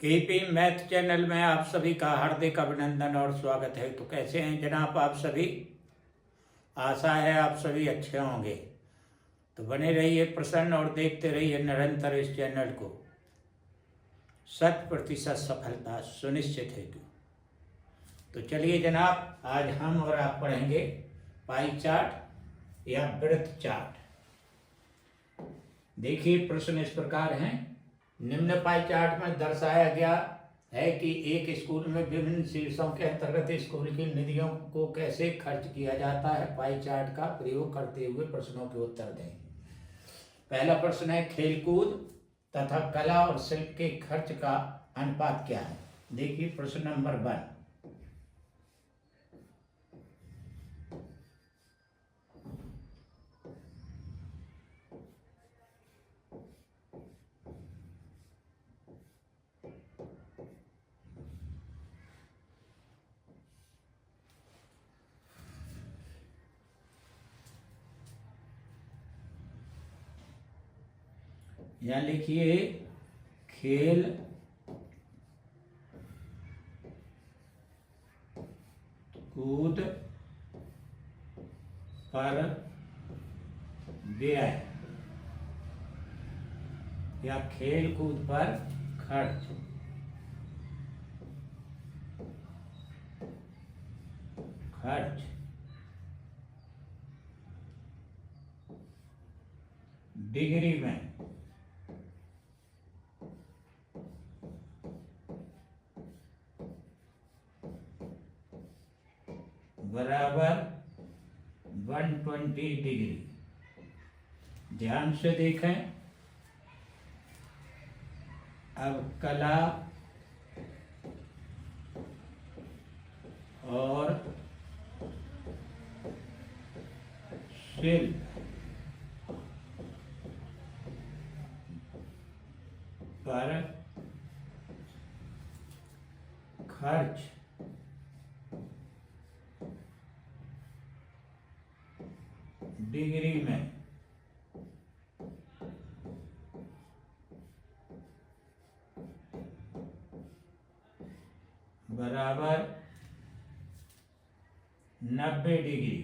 KP math channel में आप सभी का हार्दिक अभिनंदन और स्वागत है। तो कैसे हैं जनाब आप सभी? आशा है आप सभी अच्छे होंगे। तो बने रहिए प्रसन्न और देखते रहिए निरंतर इस चैनल को। 100% सफलता सुनिश्चित है। तो चलिए जनाब, आज हम और आप पढ़ेंगे पाई चार्ट या वृत्त चार्ट। देखिए प्रश्न इस प्रकार हैं। निम्न पाई चार्ट में दर्शाया गया है कि एक स्कूल में विभिन्न शीर्षों के अंतर्गत स्कूल की निधियों को कैसे खर्च किया जाता है। पाई चार्ट का प्रयोग करते हुए प्रश्नों के उत्तर दें। पहला प्रश्न है, खेलकूद तथा कला और शिल्प के खर्च का अनुपात क्या है। देखिए प्रश्न नंबर 1। यहाँ लिखिए खेल कूद पर व्यय या खेल कूद पर खर्च। डिग्री में बराबर 120 डिग्री। ध्यान से देखें। अब कला और शिल्प पर खर्च डिग्री में बराबर 90 डिग्री।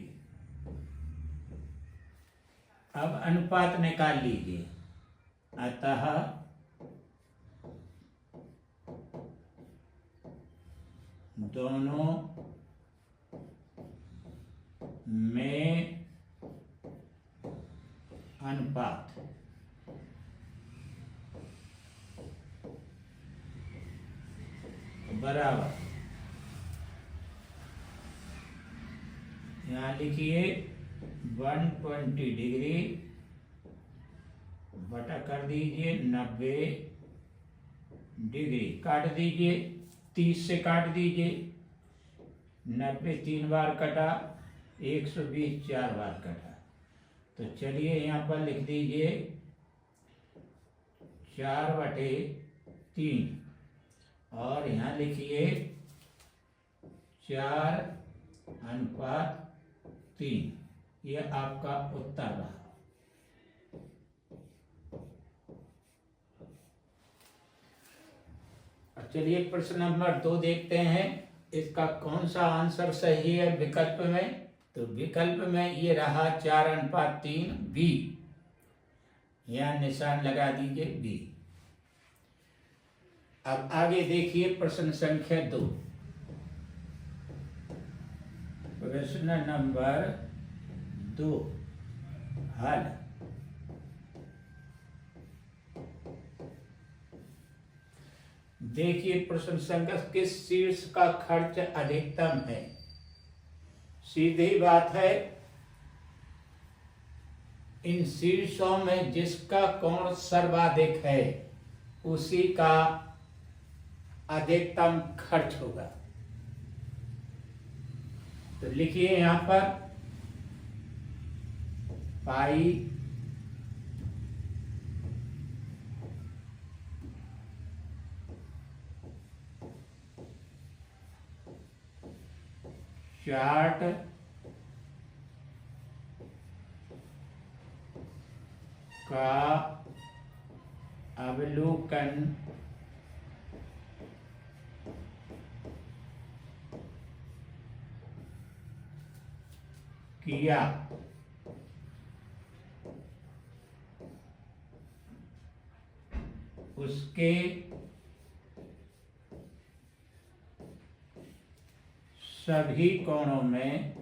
अब अनुपात निकाल लीजिए। अतः दोनों में अनुपात बराबर, यहाँ लिखिए 120 डिग्री बटा कर दीजिए 90 डिग्री। काट दीजिए, 30 से काट दीजिए। 90 3 बार कटा, 120 4 बार कटा। तो चलिए यहाँ पर लिख दीजिए 4/3 और यहाँ लिखिए 4:3। यह आपका उत्तर रहा। चलिए प्रश्न नंबर 2 देखते हैं। इसका कौन सा आंसर सही है विकल्प में। तो विकल्प में ये रहा 4:3 बी। यहां निशान लगा दीजिए बी। अब आगे देखिए प्रश्न संख्या 2। प्रश्न नंबर 2 हल। देखिए प्रश्न संख्या, किस शीर्ष का खर्च अधिकतम है। सीधी बात है, इन शीर्षों में जिसका कोण सर्वाधिक है उसी का अधिकतम खर्च होगा। तो लिखिए यहां पर पाई चार्ट का अवलोकन किया, उसके सभी कोणों में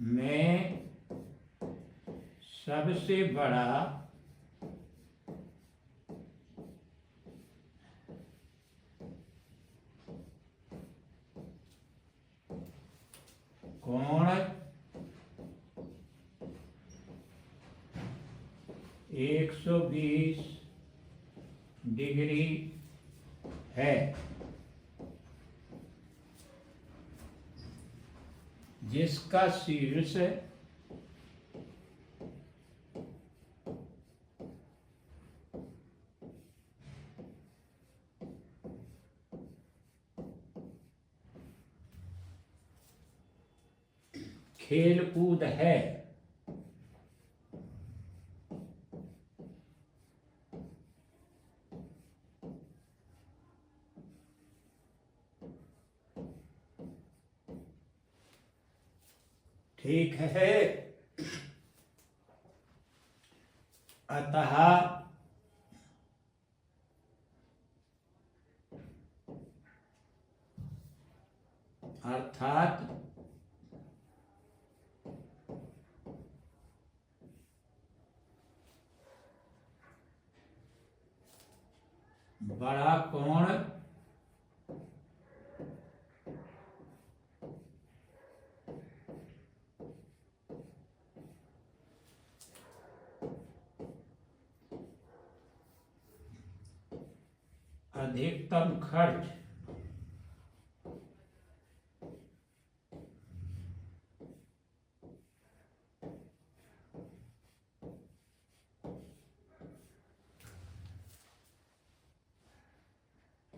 मैं सबसे बड़ा कोण 120 डिग्री है, जिसका शीर्ष खेल कूद है। ठीक है, अतः अर्थात बड़ा कोण अधिकतम खर्च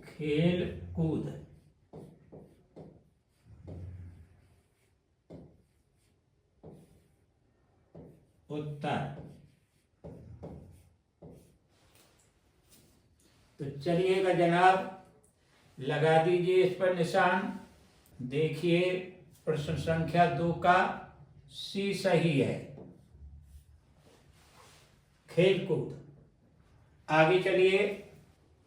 खेल कूद। उत्तर। तो चलिएगा जनाब, लगा दीजिए इस पर निशान। देखिए प्रश्न संख्या 2 का सी सही है, खेल कूद। आगे चलिए,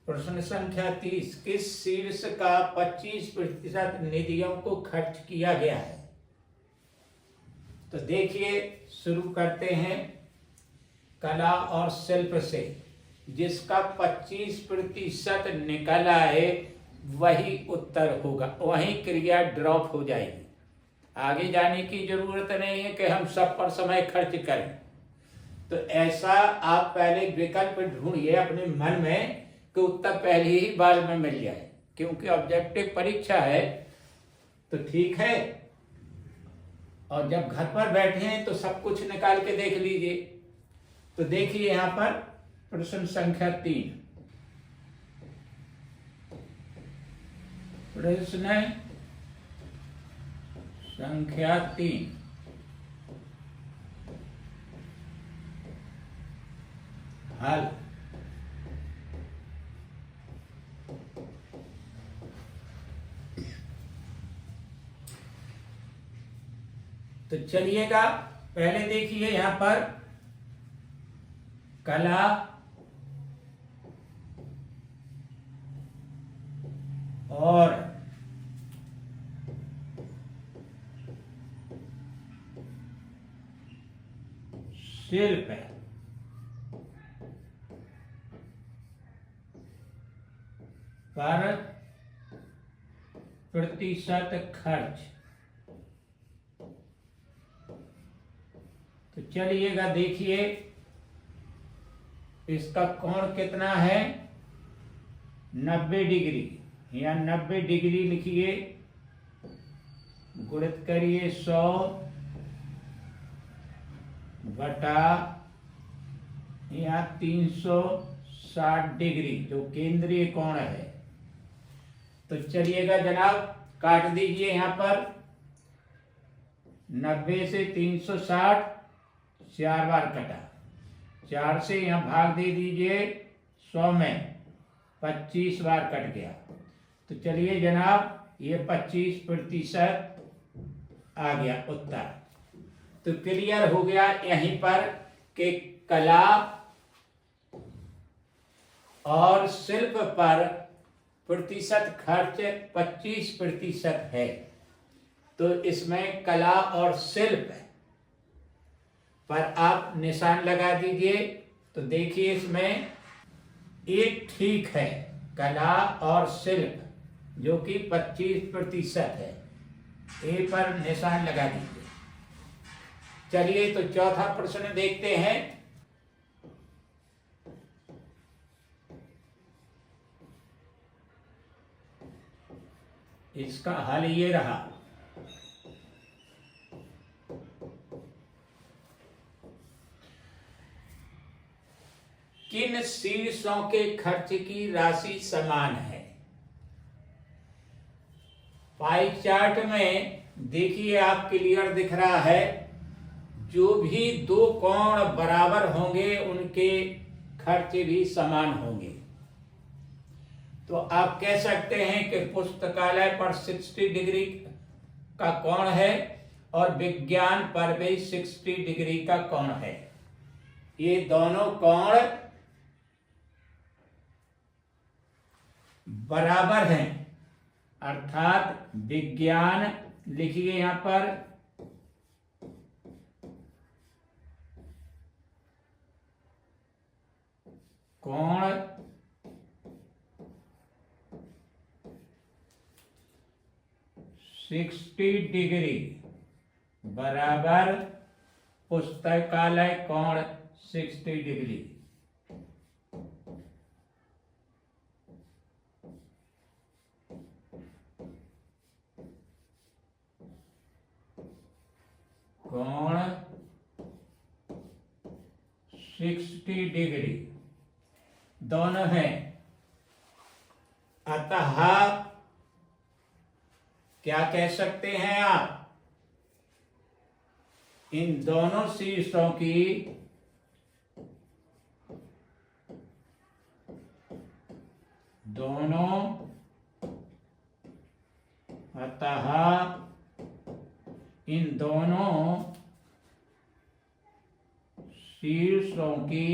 प्रश्न संख्या 30, किस शीर्ष का 25% निधियों को खर्च किया गया है? तो देखिए, शुरू करते हैं कला और शिल्प से। जिसका 25% निकला है वही उत्तर होगा, वही क्रिया ड्रॉप हो जाएगी। आगे जाने की जरूरत नहीं है कि हम सब पर समय खर्च करें। तो ऐसा आप पहले विकल्प ढूंढिए अपने मन में कि उत्तर पहली ही बार में मिल जाए, क्योंकि ऑब्जेक्टिव परीक्षा है। तो ठीक है, और जब घर पर बैठे हैं तो सब कुछ निकाल के देख लीजिए। तो देखिए यहाँ पर प्रश्न संख्या 3, प्रश्न संख्या 3, हल। तो चलिएगा, पहले देखिए यहां पर कला और शिल्प पर प्रतिशत खर्च। तो चलिएगा देखिए, इसका कोण कितना है? 90 डिग्री। या 90 डिग्री लिखिए, गुणित करिए 100 बटा या 360 डिग्री, जो केंद्रीय कोण है। तो चलिएगा जनाब, काट दीजिए यहाँ पर 90 से 360, 4 बार कटा, 4 से यहाँ भाग दे दीजिए 100 में 25 बार कट गया। तो चलिए जनाब, ये 25% आ गया उत्तर। तो क्लियर हो गया यहीं पर कि कला और शिल्प पर प्रतिशत खर्च 25% है। तो इसमें कला और शिल्प पर आप निशान लगा दीजिए। तो देखिए इसमें एक ठीक है, कला और शिल्प जो कि 25% है, ए पर निशान लगा दीजिए। चलिए तो चौथा प्रश्न देखते हैं। इसका हल ये रहा। किन शीर्षों के खर्च की राशि समान है? पाई चार्ट में देखिए आप क्लियर दिख रहा है, जो भी दो कोण बराबर होंगे उनके खर्च भी समान होंगे। तो आप कह सकते हैं कि पुस्तकालय पर 60 डिग्री का कोण है और विज्ञान पर भी 60 डिग्री का कोण है। ये दोनों कोण बराबर हैं, अर्थात विज्ञान, लिखिए यहां पर कोण सिक्सटी डिग्री बराबर पुस्तकालय कोण 60 डिग्री। कोण 60 डिग्री दोनों हैं। अतः क्या कह सकते हैं आप, इन दोनों शीर्षों की इन दोनों शीर्षों की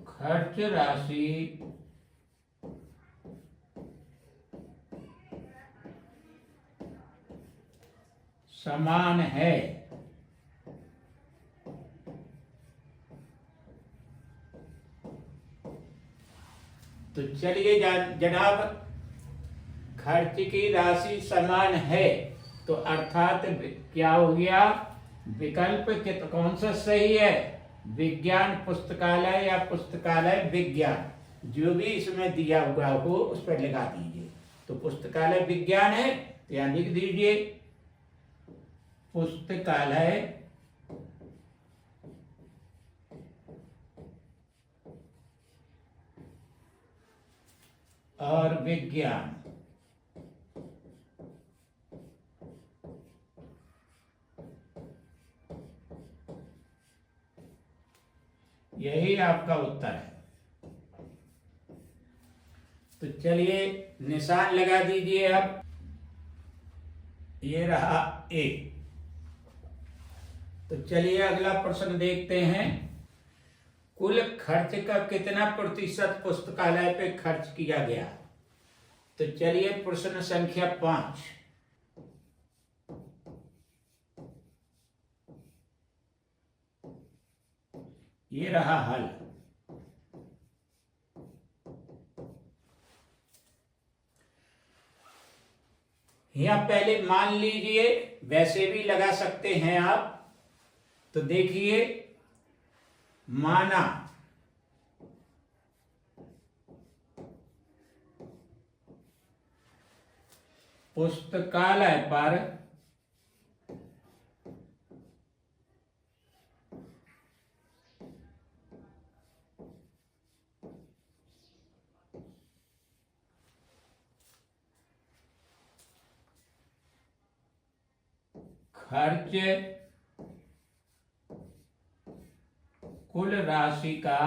खर्च राशि समान है। तो चलिए जनाब, खर्च की राशि समान है तो अर्थात क्या हो गया, विकल्प कौन सा सही है, विज्ञान पुस्तकालय या पुस्तकालय विज्ञान, जो भी इसमें दिया हुआ हो उस पर लगा दीजिए। तो पुस्तकालय विज्ञान है तो यहां लिख दीजिए पुस्तकालय और विज्ञान। यही आपका उत्तर है। तो चलिए निशान लगा दीजिए। अब ये रहा ए। तो चलिए अगला प्रश्न देखते हैं। कुल खर्च का कितना प्रतिशत पुस्तकालय पे खर्च किया गया? तो चलिए प्रश्न संख्या 5। ये रहा हल। यहां पहले मान लीजिए, वैसे भी लगा सकते हैं आप। तो देखिए, माना पुस्तकालय पर खर्च कुल राशि का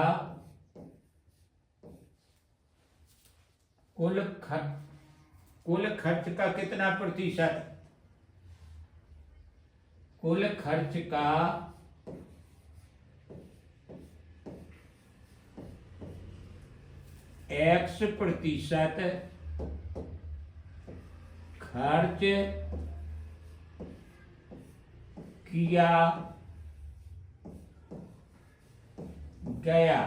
कुल खर्च का कितना प्रतिशत, कुल खर्च का X% खर्च किया गया।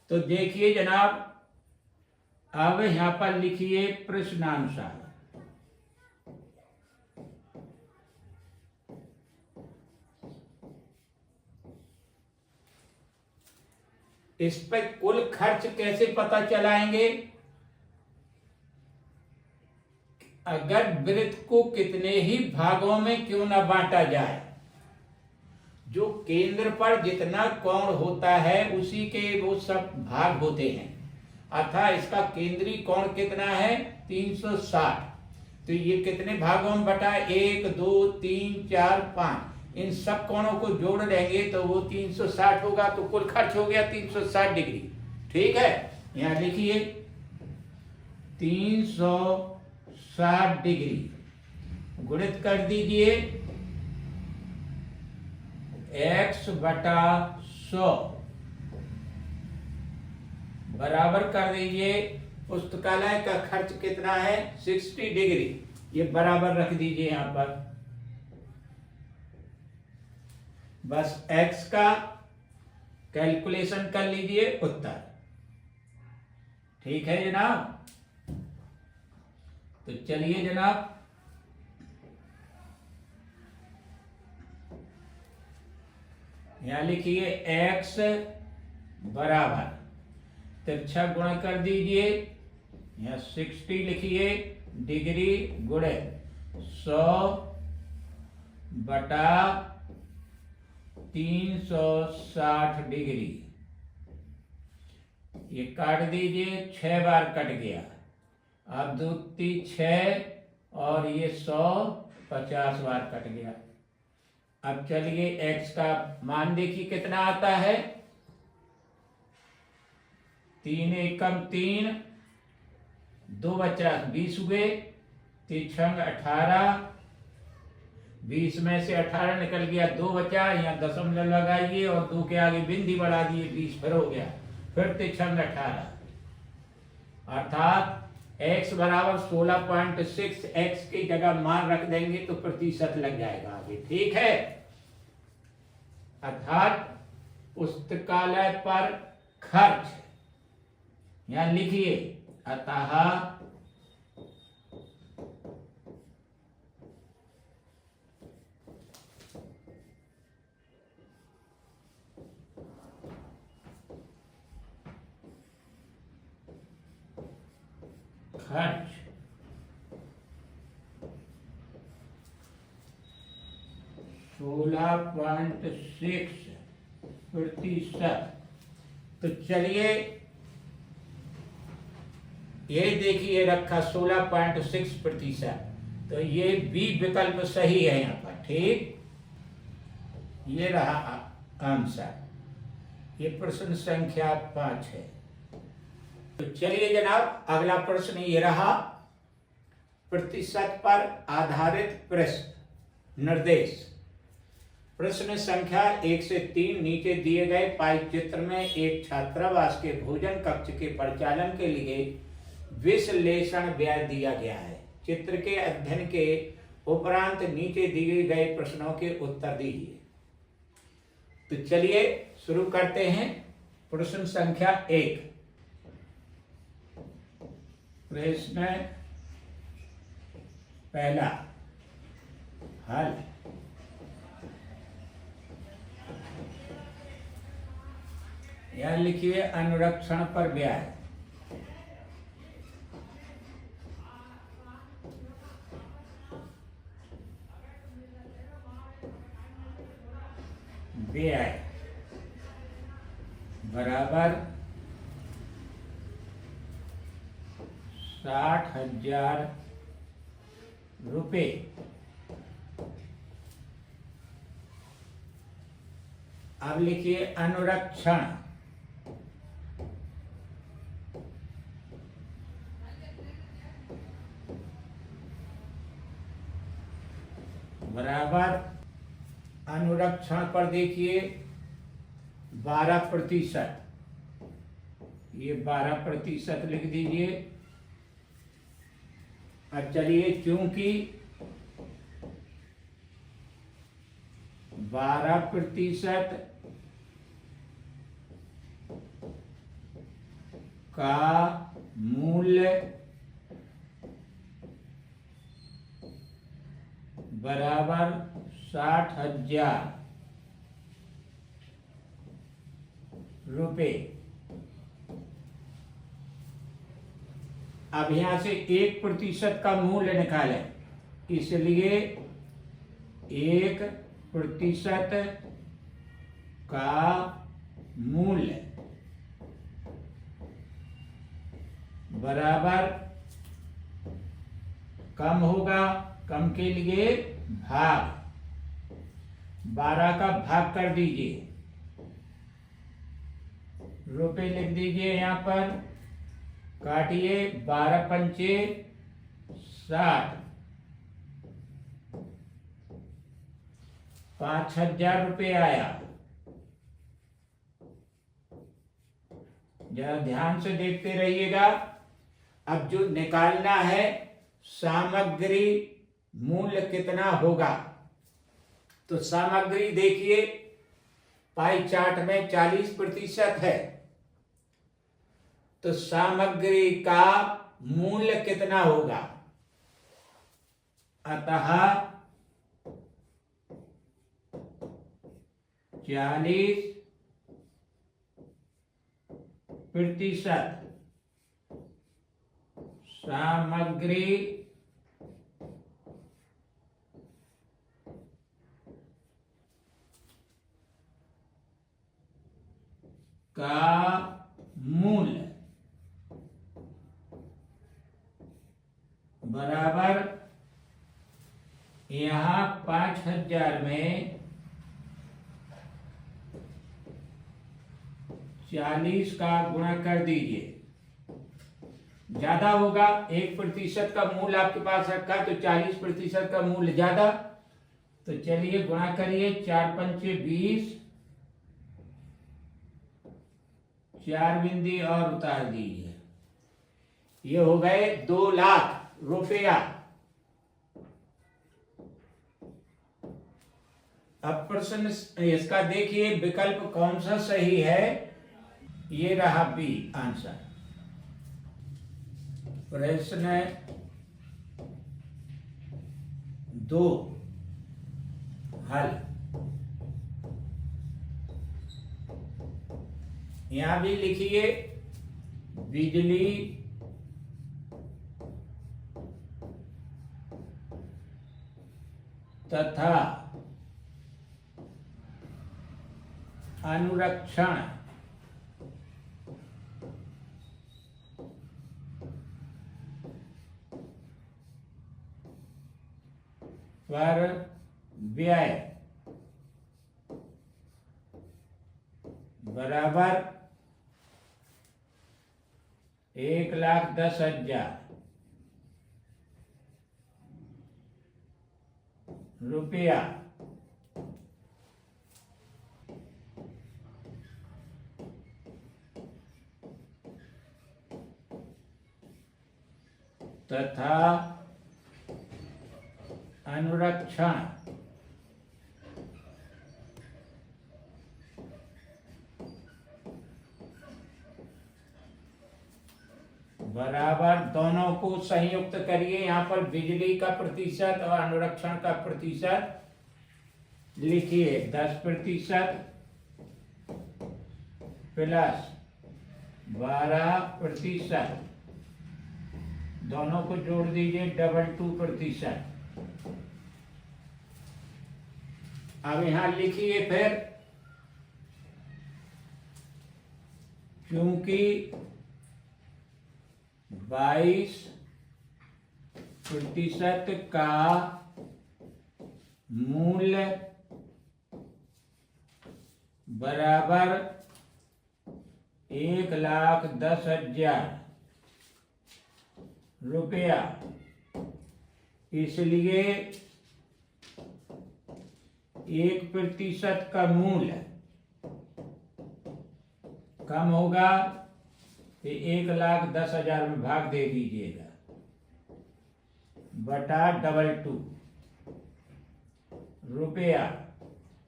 तो देखिए जनाब, अब यहां पर लिखिए प्रश्नानुसार। इस पर कुल खर्च कैसे पता चलाएंगे? अगर वृत्त को कितने ही भागों में क्यों न बांटा जाए, जो केंद्र पर जितना कोण होता है उसी के वो सब भाग होते हैं। अर्थात इसका केंद्रीय कोण कितना है 360। तो ये कितने भागों में बटा, 1 2 3 4 5, इन सब कोणों को जोड़ लेंगे तो वो 360 होगा। तो कुल खर्च हो गया 360 डिग्री। ठीक है, यहां लिखिए 360 डिग्री गुणित कर दीजिए x/100 बराबर कर दीजिए पुस्तकालय का खर्च कितना है 60 डिग्री। ये बराबर रख दीजिए यहां पर। बस x का कैलकुलेशन कर लीजिए उत्तर। ठीक है जनाब, तो चलिए जनाब यहां लिखिए x बराबर तिरछा गुणा कर दीजिए, यहां 60 लिखिए डिग्री गुणे 100/360 डिग्री। ये काट दीजिए, 6 बार कट गया। अब 2 3 6 और ये 150 बार कट गया। अब चलिए x का मान देखिए कितना आता है। 3 एकम 3, 2 बचा 20 हुए, 3 छंग 18, 20 में से 18 निकल गया, 2 बचा, यहाँ दशमलव लगाइए और 2 के आगे बिंदी बढ़ा दिए, 20 फिर हो गया, फिर 3 छंग 18। अर्थात x बराबर 16.6, x की जगह मान रख देंगे तो प्रतिशत लग जाएगा आगे। ठीक है, अर्थात पुस्तकालय पर खर्च, यहां लिखिए अतः खर्च 16.6%। तो चलिए ये देखिए रखा 16.6%, तो ये बी विकल्प सही है यहाँ पर। ठीक, ये रहा आंसर। ये प्रश्न संख्या 5 है। तो चलिए जनाब अगला प्रश्न ये रहा, प्रतिशत पर आधारित प्रश्न निर्देश। प्रश्न संख्या 1 से 3 नीचे दिए गए पाई चित्र में एक छात्रावास के भोजन कक्ष के परिचालन के लिए विश्लेषण व्यय दिया गया है। चित्र के अध्ययन के उपरांत नीचे दिए गए प्रश्नों के उत्तर दीजिए। तो चलिए शुरू करते हैं। प्रश्न संख्या 1, प्रश्न पहला, हल। यह लिखिए अनुरक्षण पर ब्याज। व्यय बराबर 60,000 रुपये। अब लिखिए अनुरक्षण। बराबर अनुरक्षण पर देखिए 12%, ये 12% लिख दीजिए। अब चलिए, चूंकि 12% का मूल्य बराबर 60,000 रुपये। अब यहां से 1% का मूल्य निकालें, इसलिए 1% का मूल्य बराबर कम होगा, कम के लिए भाग 12 का भाग कर दीजिए, रुपए लिख दीजिए यहां पर, काटिए 12 पंचे 60, 5,000 रुपये आया। जरा ध्यान से देखते रहिएगा। अब जो निकालना है सामग्री मूल्य कितना होगा, तो सामग्री देखिए पाई चार्ट में 40% है, तो सामग्री का मूल्य कितना होगा, अतः 40% सामग्री का मूल्य बराबर, यहां 5,000 में 40 का गुणा कर दीजिए, ज्यादा होगा। 1% का मूल्य आपके पास रखा है तो 40% का मूल्य ज्यादा, तो चलिए गुणा करिए, 4 पंचे 20, 4 बिंदी और उतार दीजिए, ये हो गए 2 लाख रुपया। अब प्रश्न इसका देखिए विकल्प कौन सा सही है, ये रहा बी आंसर। प्रश्न 2 हल। यहां भी लिखिए बिजली तथा अनुरक्षण पर व्यय बराबर 1,10,000 रुपया। तथा अनुरक्षण बराबर, दोनों को संयुक्त करिए, यहां पर बिजली का प्रतिशत और अनुरक्षण का प्रतिशत लिखिए 10% प्लस 12%, दोनों को जोड़ दीजिए 2%। अब यहां लिखिए फिर चूंकि 22% का मूल्य बराबर 1,10,000 रुपया, इसलिए 1% का मूल्य कम होगा, तो 1,10,000 में भाग दे दीजिएगा बटा 2 रुपया।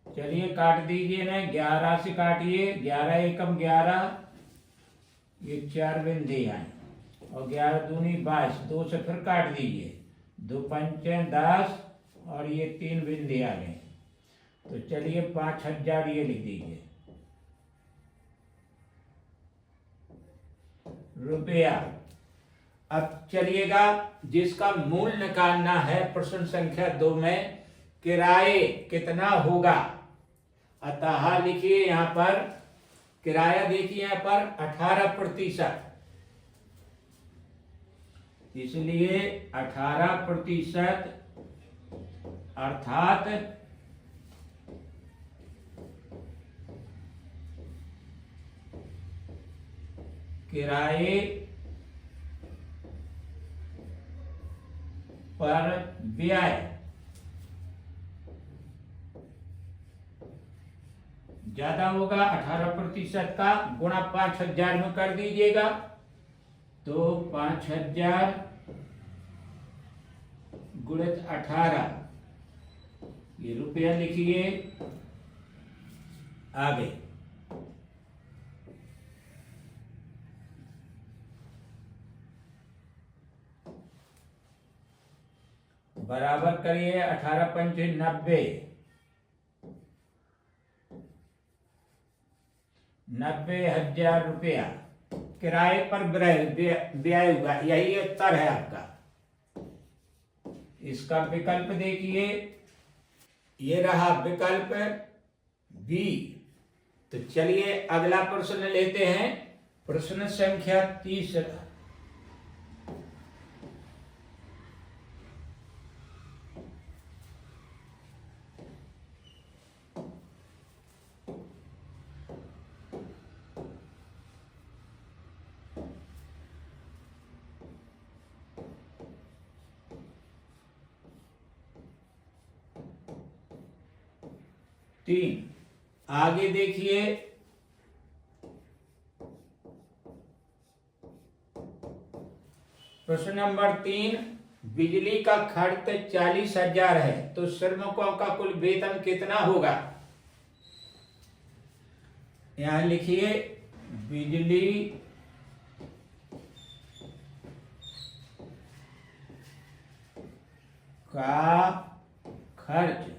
चलिए काट दीजिए ना, 11 से काटिए, 11 एकम 11, ये 4 बिंदे आए और 11 दूनी 22, 2 से फिर काट दीजिए, 2 पंचे 10 और ये 3 बिंदे आ गए। तो चलिए 5,000 ये लिख दीजिए रुपया। अब चलिएगा, जिसका मूल्य निकालना है प्रश्न संख्या 2 में, किराए कितना होगा। अतः लिखिए यहां पर किराया, देखिए यहां पर 18%, इसलिए 18% अर्थात किराए पर व्यय ज्यादा होगा। 18% का गुणा 5,000 में कर दीजिएगा, तो 5,000 गुणित 18, ये रुपया लिखिए आगे। बराबर करिए 18 पंचे 90, 90,000 रुपया किराए पर व्यय हुआ। यही उत्तर है आपका। इसका विकल्प देखिए, ये रहा विकल्प बी। तो चलिए अगला प्रश्न लेते हैं, प्रश्न संख्या 30। आगे देखिए, प्रश्न नंबर 3, बिजली का खर्च 40,000 है, तो श्रमिकों का कुल वेतन कितना होगा। यहां लिखिए बिजली का खर्च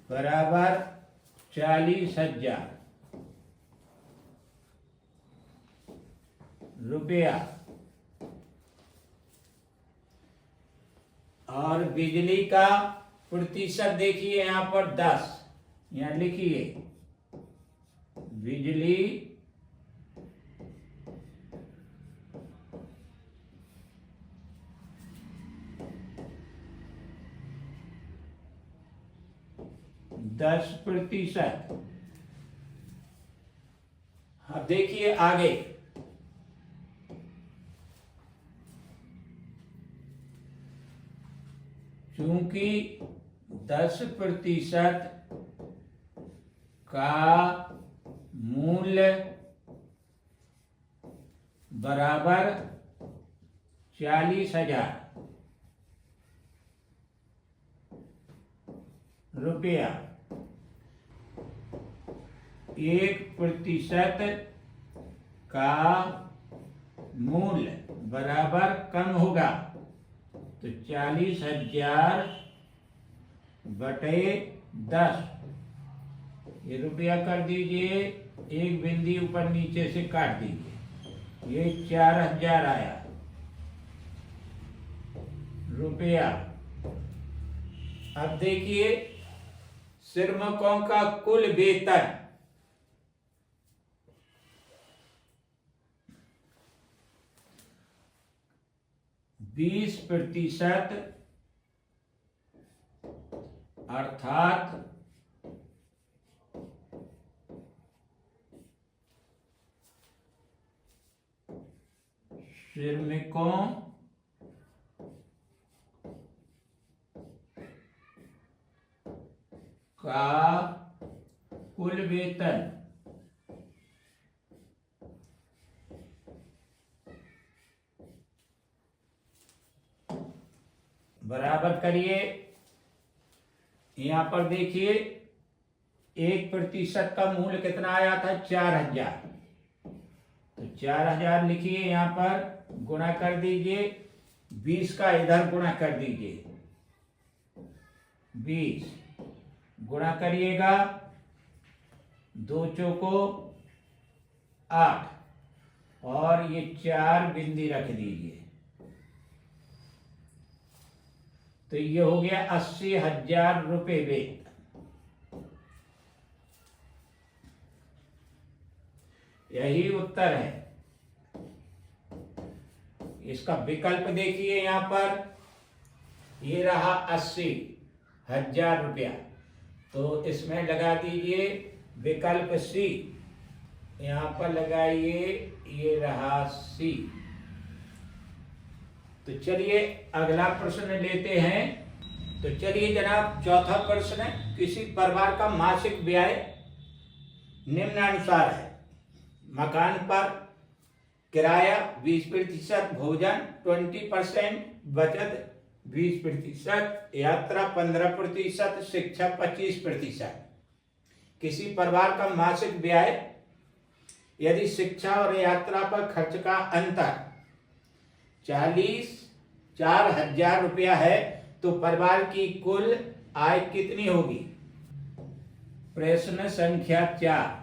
बराबर 40,000 रुपया, और बिजली का प्रतिशत देखिए यहां पर 10, यहां लिखिए बिजली दस प्रतिशत। अब देखिए आगे, चूंकि 10% का मूल्य बराबर 40,000 रुपया, 1% का मूल्य बराबर कम होगा, तो 40,000 बटे 10, ये रुपया कर दीजिए, एक बिंदी ऊपर नीचे से काट दीजिए, ये 4,000 आया रुपया। अब देखिए श्रमिकों का कुल वेतन 20% अर्थात श्रमिकों का कुल वेतन बराबर करिए। यहां पर देखिए 1% का मूल्य कितना आया था, 4000। तो 4000 लिखिए, यहां पर गुणा कर दीजिए, 20 का इधर गुणा कर दीजिए, 20 गुणा करिएगा, 2 चौको 8 और ये 4 बिंदी रख दीजिए। तो ये हो गया 80,000 रुपये वेतन। यही उत्तर है। इसका विकल्प देखिए, यहां पर ये रहा 80,000 रुपया, तो इसमें लगा दीजिए विकल्प सी। यहां पर लगाइए, ये रहा सी। तो चलिए अगला प्रश्न लेते हैं। तो चलिए जनाब, चौथा प्रश्न है, किसी परिवार का मासिक व्यय निम्नानुसार है। मकान पर किराया 20%, भोजन 20%, बचत 20%, यात्रा 15%, शिक्षा 25%। किसी परिवार का मासिक व्यय यदि शिक्षा और यात्रा पर खर्च का अंतर 4,000 रुपया है तो परिवार की कुल आय कितनी होगी। प्रश्न संख्या 4।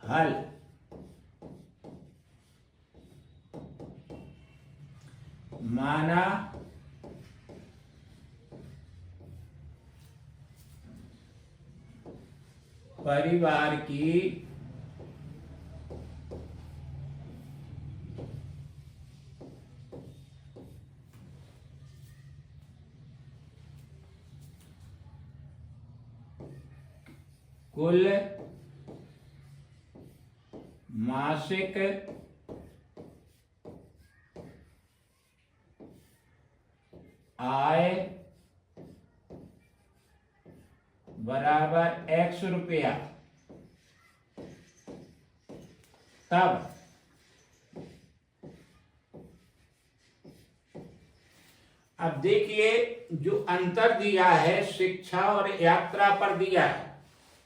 हल। माना परिवार की कुल मासिक आय बराबर X रुपया, तब अब देखिए जो अंतर दिया है शिक्षा और यात्रा पर दिया है,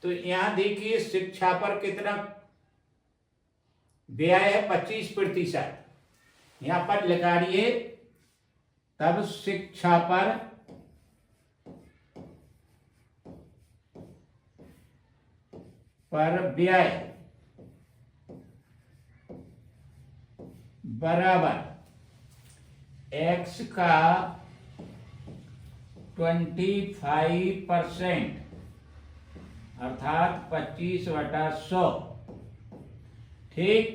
तो यहां देखिए शिक्षा पर कितना व्यय है, 25%। यहां पर लगाइए, तब शिक्षा पर व्यय बराबर X का 25% अर्थात 25/100। ठीक,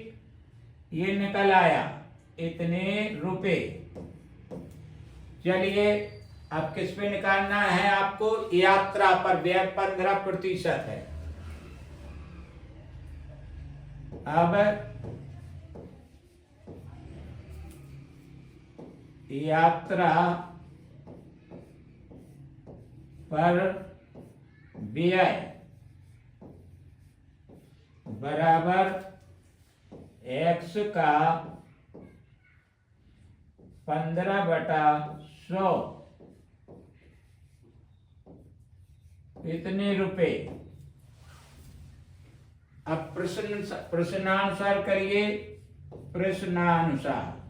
ये निकल आया इतने रुपए। चलिए अब किस पे निकालना है आपको, यात्रा पर व्यय 15% है। अब यात्रा पर व्यय बराबर X का 15/100 इतने रुपए। अब प्रश्नानुसार करिए, प्रश्नानुसार।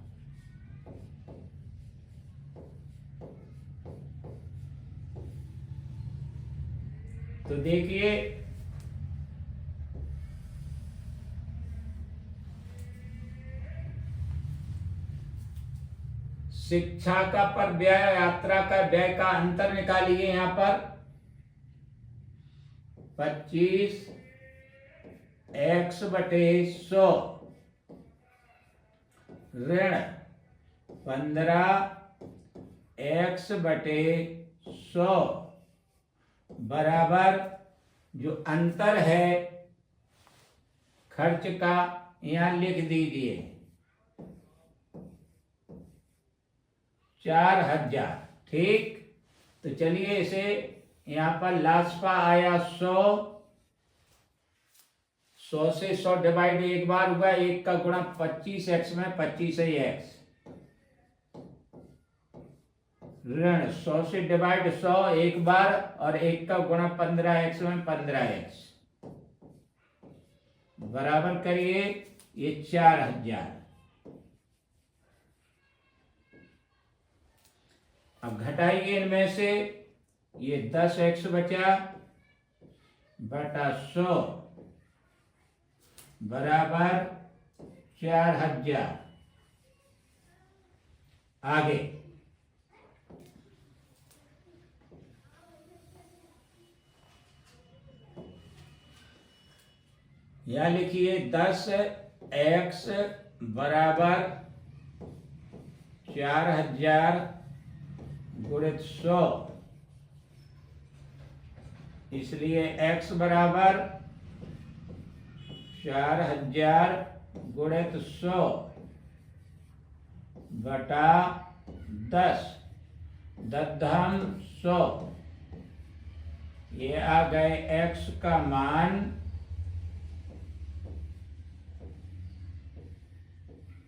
तो देखिए शिक्षा का पर व्यय, यात्रा का व्यय का अंतर निकालिए। यहां पर 25 x बटे 100 ऋण 15x बटे 100 बराबर जो अंतर है खर्च का यहां लिख दीजिए 4000। ठीक, तो चलिए इसे यहां पर लास्पा आया 100 से 100 डिवाइड एक बार हुआ, एक का गुणा 25x में 25 है x ऋण 100 से डिवाइड 100 एक बार और एक का गुणा 15x में 15x बराबर करिए ये 4000। अब घटाइए इनमें से ये 10x बचा बटा 100 बराबर 4000। आगे यहां लिखिए 10x बराबर 4000 गुणित 100, इसलिए x बराबर 4000 गुणित 100 बटा 10 दधम 100। ये आ गए x का मान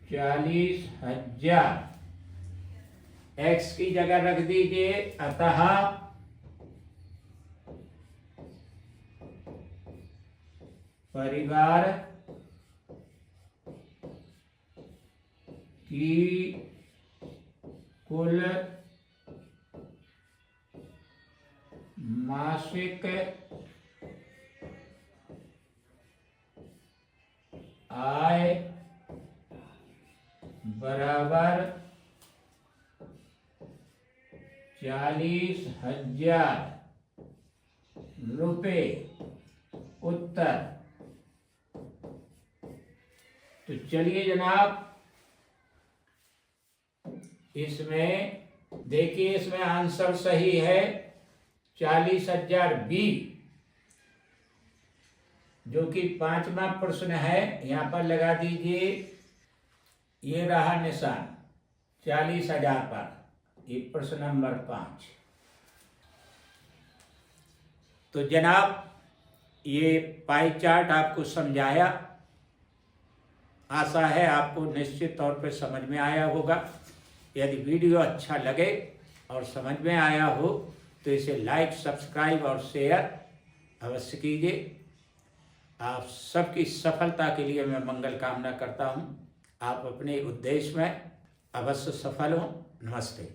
40,000। x की जगह रख दीजिए, अतः परिवार की कुल मासिक आय बराबर 40,000 रुपये। उत्तर। तो चलिए जनाब, इसमें देखिए, इसमें आंसर सही है 40,000 बी, जो कि 5वां प्रश्न है। यहां पर लगा दीजिए, ये रहा निशान 40,000 पर, ये प्रश्न नंबर 5। तो जनाब, ये पाई चार्ट आपको समझाया, आशा है आपको निश्चित तौर पर समझ में आया होगा। यदि वीडियो अच्छा लगे और समझ में आया हो तो इसे लाइक, सब्सक्राइब और शेयर अवश्य कीजिए। आप सबकी सफलता के लिए मैं मंगल कामना करता हूं। आप अपने उद्देश्य में अवश्य सफल हों। नमस्ते।